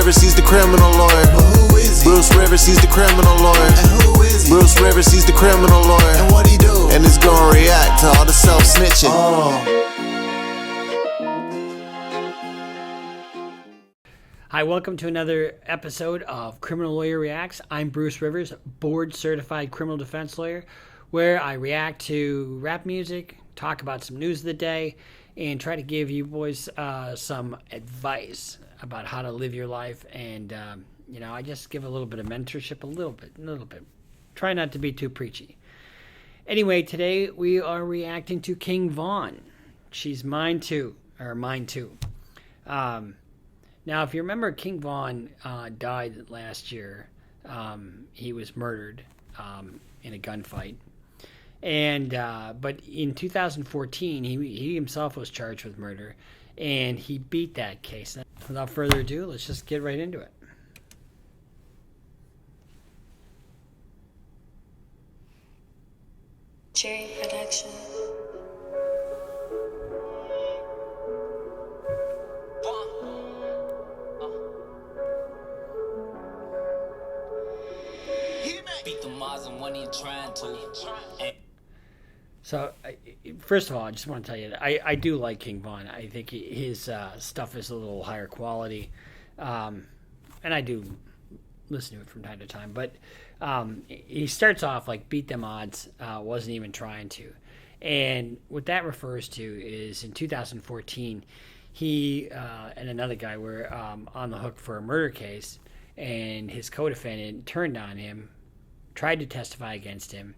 Rivers, he's the criminal lawyer. But who is he? Bruce Rivers, he's the criminal lawyer. And who is he? Bruce Rivers, he's the criminal lawyer. And what he do? And it's gonna react to all the self-snitching. Hi, welcome to another episode of Criminal Lawyer Reacts. I'm Bruce Rivers, board-certified criminal defense lawyer, where I react to rap music, talk about some news of the day, and try to give you boys some advice about how to live your life. And, I just give a little bit of mentorship, a little bit. Try not to be too preachy. Anyway, today we are reacting to King Von. She's mine too. Now, if you remember, King Von died last year. He was murdered in a gunfight. And but in 2014, he himself was charged with murder, and he beat that case. Without further ado, let's just get right into it. Cherry Production. So, first of all, I just want to tell you that I do like King Von. I think his stuff is a little higher quality, and I do listen to it from time to time. But he starts off like beat them odds, wasn't even trying to. And what that refers to is in 2014, he and another guy were on the hook for a murder case, and his co-defendant turned on him, tried to testify against him,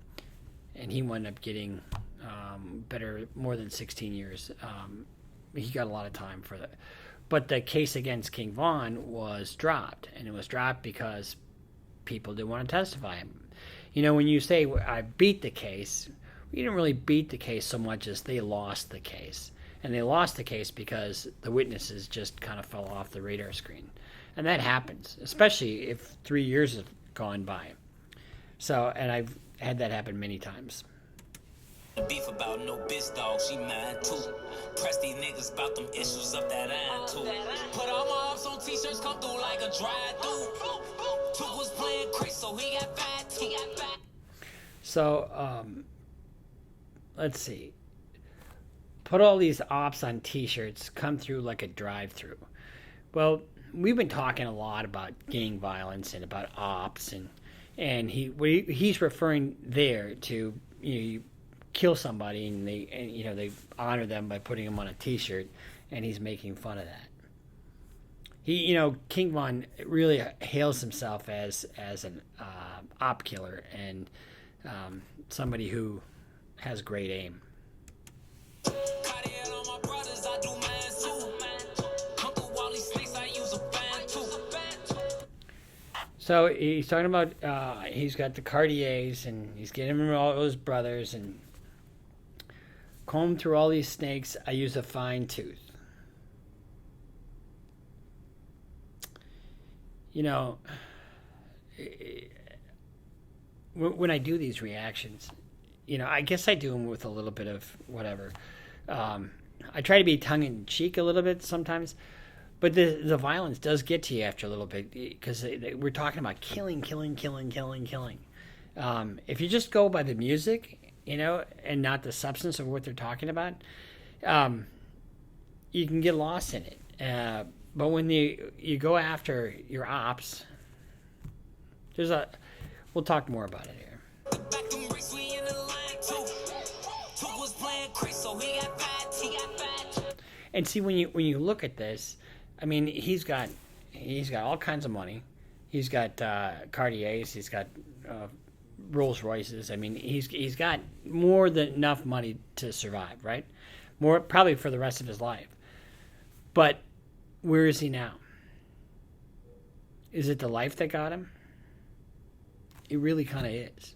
and he wound up getting more than 16 years. He got a lot of time for that. But the case against King Von was dropped, and it was dropped because people didn't want to testify him. You know, when you say, I beat the case, we didn't really beat the case so much as they lost the case. And they lost the case because the witnesses just kind of fell off the radar screen. And that happens, especially if 3 years have gone by. So, and I've had that happen many times. Beef about no bitch dog, she mine too. Press these niggas about them issues up that iron too. Put all my ups on t-shirts, come through like a drive-through. Took was playing Chris, so he got bad too. So, let's see. Put all these ops on t-shirts, come through like a drive-through. Well, we've been talking a lot about gang violence and about ops, and he's referring there to, you kill somebody and they honor them by putting them on a t-shirt, and he's making fun of that. King Von really hails himself as an op killer and somebody who has great aim. So he's talking about he's got the Cartiers, and he's getting them all those brothers, and comb through all these snakes, I use a fine tooth. When I do these reactions, I guess I do them with a little bit of whatever. I try to be tongue-in-cheek a little bit sometimes, but the violence does get to you after a little bit, because we're talking about killing. If you just go by the music, and not the substance of what they're talking about, you can get lost in it. But when you go after your ops, we'll talk more about it here. And see, when you look at this, I mean, he's got all kinds of money. He's got Cartiers. He's got Rolls Royces. I mean, he's got more than enough money to survive, right? More probably for the rest of his life. But where is he now? Is it the life that got him? It really kind of is.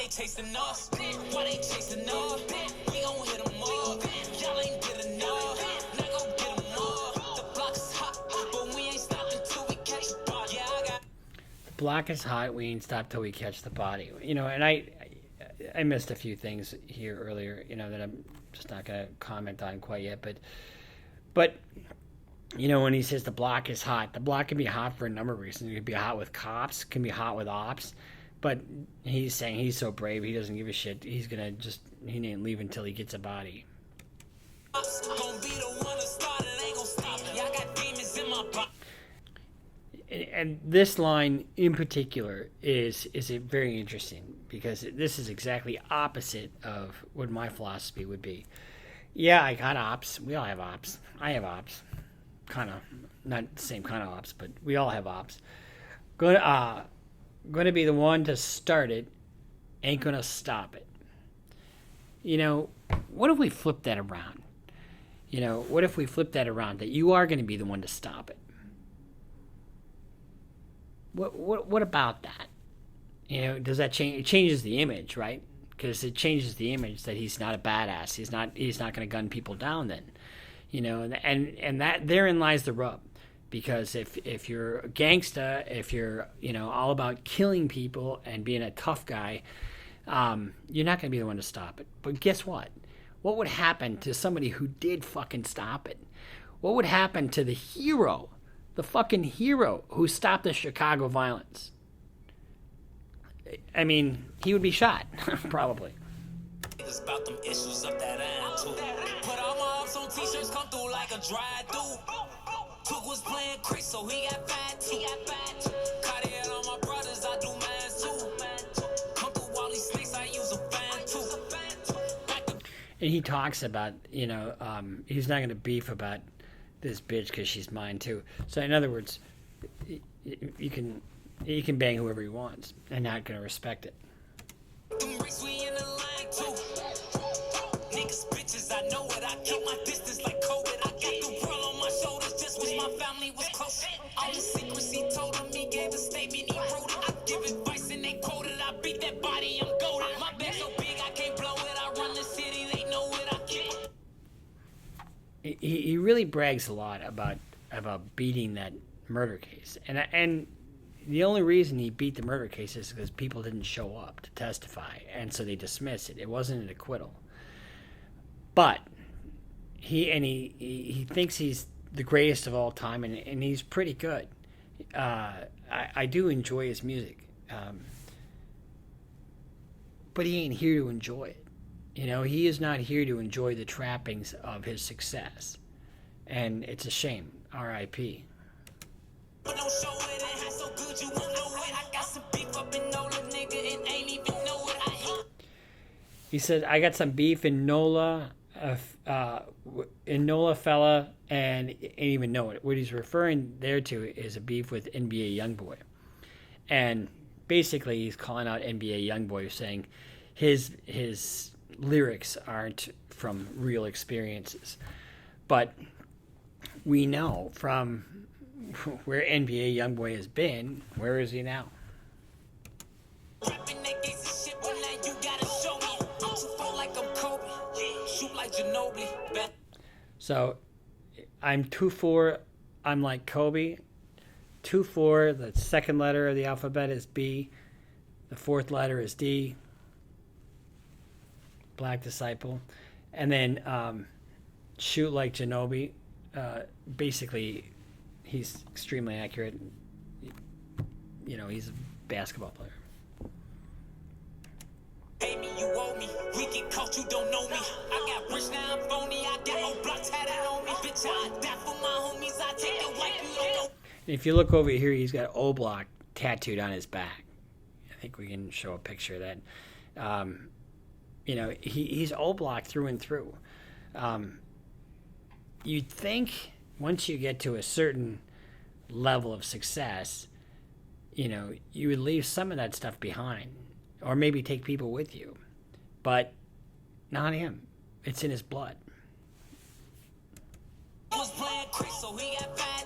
Chasing us, why they chasing us? We gon' hit 'em up. Y'all ain't get enough. Now go get 'em up. The block is hot. Block is hot. We ain't stop till we catch the body. You know, and I missed a few things here earlier. You know that I'm just not gonna comment on quite yet. But you know when he says the block is hot, the block can be hot for a number of reasons. It can be hot with cops. Can be hot with ops. But he's saying he's so brave. He doesn't give a shit. He ain't leaving until he gets a body. And this line in particular is very interesting because this is exactly opposite of what my philosophy would be. Yeah, I got ops. We all have ops. I have ops. Kind of, not the same kind of ops, but we all have ops. Going to be the one to start it, ain't going to stop it. You know, what if we flip that around? You know, what if we flip that around, that you are going to be the one to stop it? What about that? You know, does that change? It changes the image, right? Because it changes the image that he's not a badass. He's not going to gun people down then. You know, and that therein lies the rub. Because if you're a gangsta, if you're, you know, all about killing people and being a tough guy, you're not going to be the one to stop it. But guess what? What would happen to somebody who did fucking stop it? What would happen to the hero, the fucking hero who stopped the Chicago violence? I mean, he would be shot, probably. It's about them issues up that end too. Put all my ups on t-shirts, come through like a dry dude. Took was playing Chris, so he got fat. Cartier on my brothers, I do mans too. Come through all these snakes, I use a fan too. And he talks about, you know, he's not going to beef about this bitch because she's mine too. So in other words, you can bang whoever he wants and not going to respect it. Niggas, bitches, I know it. I keep my distance like COVID. I got the world on my shoulders just wish my family was close. All the secrets he told them, he gave a statement, he wrote it. I give advice and they quoted. I beat that body, I'm golden. My bag so big, I can't blow it. I run the city, they know it. I can't. He really brags a lot about beating that murder case. And the only reason he beat the murder case is because people didn't show up to testify, and so they dismissed it. It wasn't an acquittal. But he thinks he's the greatest of all time, and he's pretty good. I do enjoy his music, but he ain't here to enjoy it. You know, he is not here to enjoy the trappings of his success, and it's a shame. R.I.P. He said, "I got some beef in NOLA." Fella, and ain't even know it. What he's referring there to is a beef with NBA Youngboy, and basically he's calling out NBA Youngboy, saying his lyrics aren't from real experiences. But we know from where NBA Youngboy has been, where is he now? So, I'm 2'4", I'm like Kobe. 2'4", the second letter of the alphabet is B. The fourth letter is D. Black Disciple. And then shoot like Ginobili. Basically, he's extremely accurate. You know, he's a basketball player. Pay me, you owe me. We get caught, you don't know me. I got rich now, I'm phony. I got no blocks tatted on me. Bitch, I die for my homies. I take the white, you don't know. If you look over here, he's got O Block tattooed on his back. I think we can show a picture of that. You know, he's O Block through and through. You'd think once you get to a certain level of success, you know, you would leave some of that stuff behind. Or maybe take people with you. But not him. It's in his blood. Was playing Chris, so he got fat.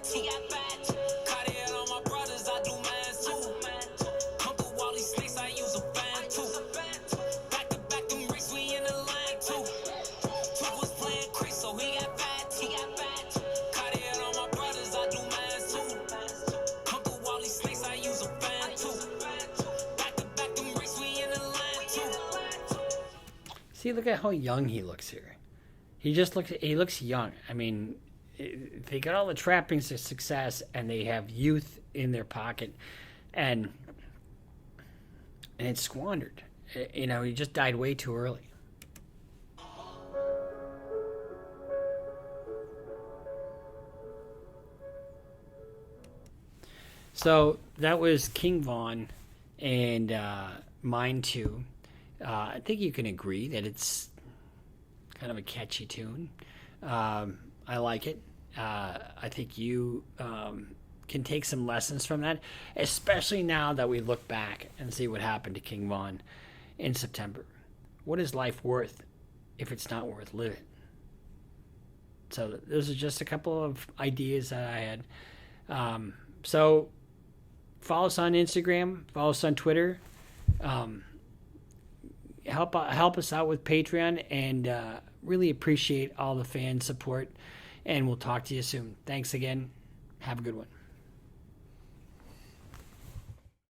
Cartier on my brothers, I do mans too. Come through all these snakes, I use a fan too. Back to back, them ricks, we in the line too. Twig was playing Chris, so he got fat. Cartier on my brothers, I do mans too. Come through all these snakes, I use a fan too. See, look at how young he looks here. He looks young. I mean, they got all the trappings of success, and they have youth in their pocket, and it's squandered. You know, he just died way too early. So that was King Von and Mine 2. I think you can agree that it's kind of a catchy tune. I like it. I think you can take some lessons from that, especially now that we look back and see what happened to King Von in September. What is life worth if it's not worth living? So those are just a couple of ideas that I had. So follow us on Instagram, follow us on Twitter. Help us out with Patreon, and really appreciate all the fan support. And we'll talk to you soon. Thanks again. Have a good one.